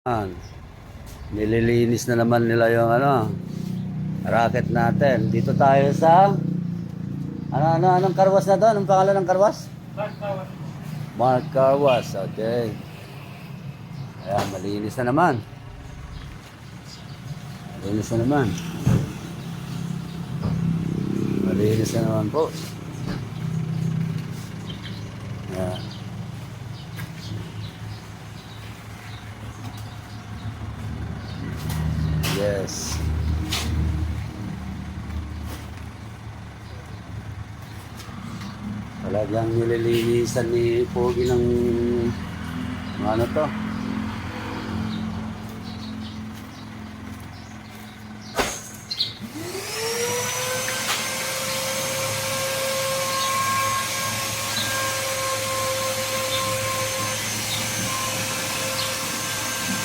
Yan. Nililinis na naman nila yung racket natin. Dito tayo sa anong karwas na to? Anong pangalan ng karwas? Mark Carwas. Okay. Ayan, malinis na naman. Malinis na naman. Malinis na naman po. Ayan. Yes. Talagang nililinisan ni Pogi ng ano to.